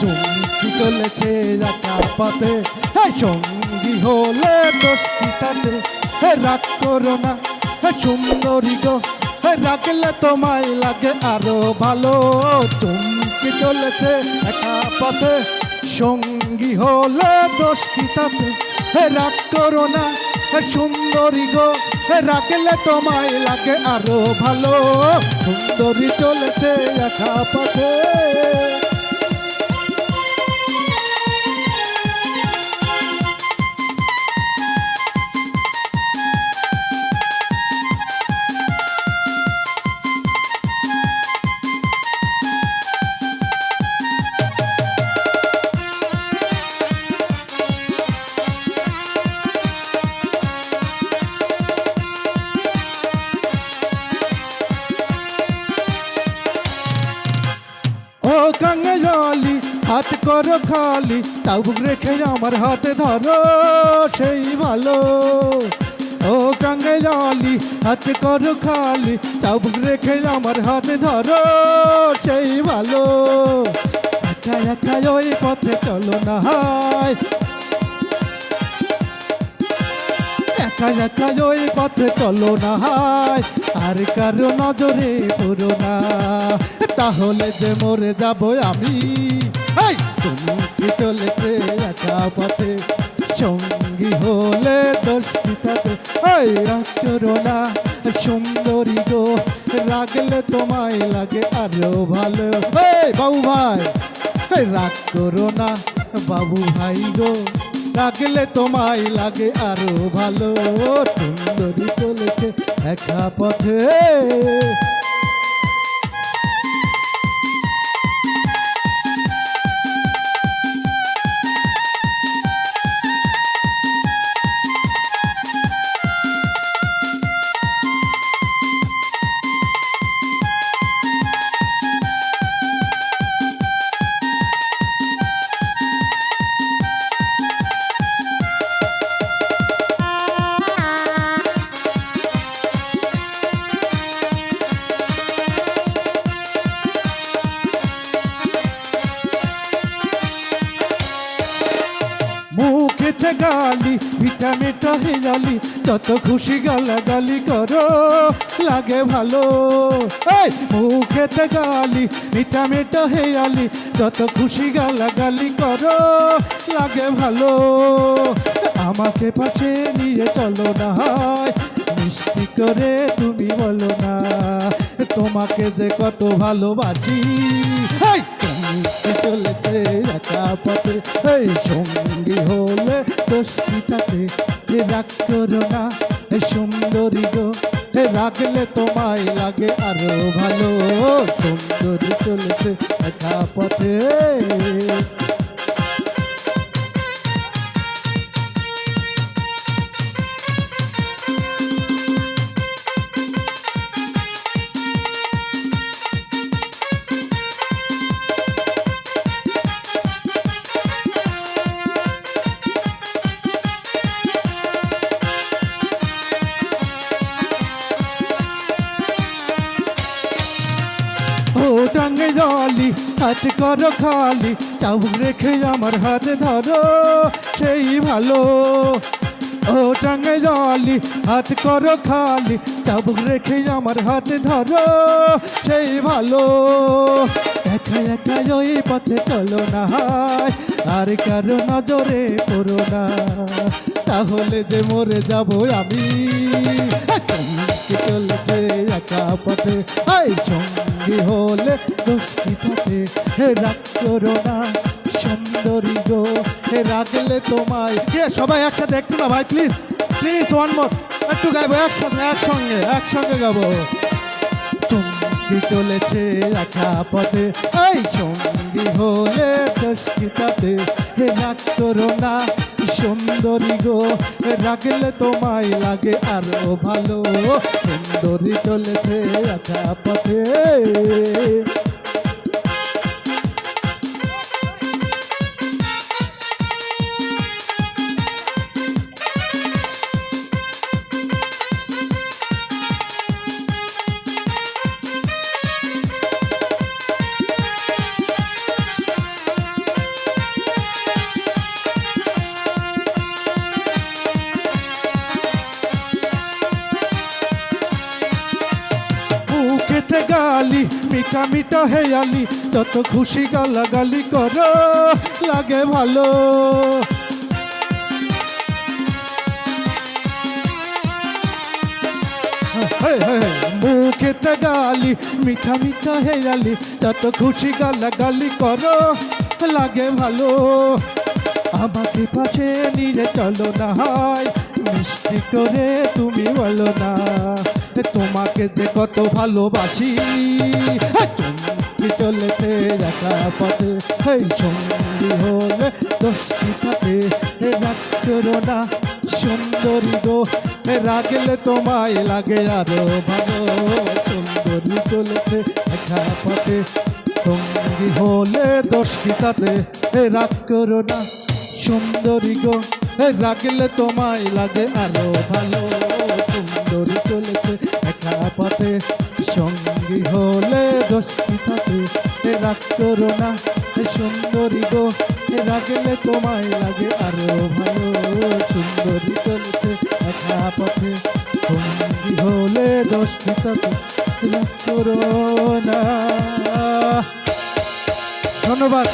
চুমকি চলেছে একা পথে, সঙ্গী হলে দোষী তাতে, রাগ করো না সুন্দরী গো, রাখলে তোমায় লাগে আরো ভালো। চুমকি চলেছে একা পথে, সঙ্গী হলে দোষী তাতে, রাগ করো না সুন্দরী গো, রাখলে তোমায় লাগে আরো ভালো। সুন্দরী চলেছে একা পথে। ও কাঙ্গালি হাত করো খালি, চাবুক রেখে আমার হাতে ধরো সেই ভালো। ও কাঙ্গালি হাত করো খালি, চাবুক রেখে আমার হাতে ধরো সেই ভালো। একা একা ওই পথে চলো না হায়, একা একা ওই পথে চলো না হায়, আর কারো নজরে পড়ো না, তাহলে যে মরে যাবো আমি। তুমি কি চলেছে একা পথে, সঙ্গী হলে দোষী তাতে, রাগ করো না সুন্দরী গো, রাগলে তোমায় লাগে আরো ভালো। বাবু ভাই রাগ করো না বাবু ভাই গো, রাগলে তোমায় লাগে আরো ভালো। সুন্দরী চলেছে একা পথে। মুখেতে গালি ভিটামিনটা হেয়ালি, যত খুশি গালাগালি করো লাগে ভালো। মুখেতে গালি ভিটামিনটা হেয়ালি, যত খুশি গালাগালি করো লাগে ভালো। আমাকে পাশে নিয়ে চলো না হয়, মিষ্টি করে তুমি বলো না তোমাকে যে কত ভালোবাসি। চলেছে একা পথে, সঙ্গী হলে দোষী তাতে, রাগ করো না সুন্দরী গো, রাগলে তোমায় লাগে আরো ভালো। সুন্দরী চলেছে একা পথে। টাঙ্গে জলি হাত করো খালি, চাবুক রেখে আমার হাত ধরো সেই ভালো। ও টাঙ্গে জলি হাত করো খালি, চাবুক রেখে আমার হাত ধরো সেই ভালো। একা একা ওই পথে চলো না হায়, আর কারো নজরে পড়ো না, তাহলে যে মরে যাবো আমি। চলছে একা পথে, সঙ্গী হলে দোষী পথে, রাগ করো না সুন্দরী গো, রাগলে তোমায়। সবাই একসাথে একটু না ভাই, প্লিজ প্লিজ ওয়ান মোর, একটু গাইবো একসাথে, একসঙ্গে গাবো। চুমকি চলেছে একা পথে, সঙ্গী হলে দোষী তাতে, রাগ করো না সুন্দরী গো, রাগলে তোমায় লাগে আরো ভালো। সুন্দরী চলেছে একা পথে। গালি মিঠা মিঠা হেয়ালি যত খুশি গালাগালি করো লাগে ভালো মুখেতে গালি মিঠা মিঠা হেয়ালি যত খুশি গালাগালি করো লাগে ভালো আমাকে পাশে নিয়ে চলো না হয় মিষ্টি করে তুমি বলো না তোমাকে যে কত ভালোবাসি তুমি চলেছে একা পথে এই সঙ্গী হলে দোষী থাকে রাগ করো না সুন্দরী গো রাগলে তোমায় লাগে আরো ভালো সুন্দরী চলেছে একা পথে সঙ্গী হলে দোষী তাতে রাগ করো না সুন্দরী গো রাগলে তোমায় লাগে আরো ভালো সুন্দরী চলেছে একা পথে সঙ্গী হলে দোষী থাকে রাগ করো না সুন্দরী গো রাগলে তোমায় লাগে আরো ভালো সুন্দরী চলেছে একা পথে সঙ্গী হলে দোষী থাকে রাগ করো না। ধন্যবাদ।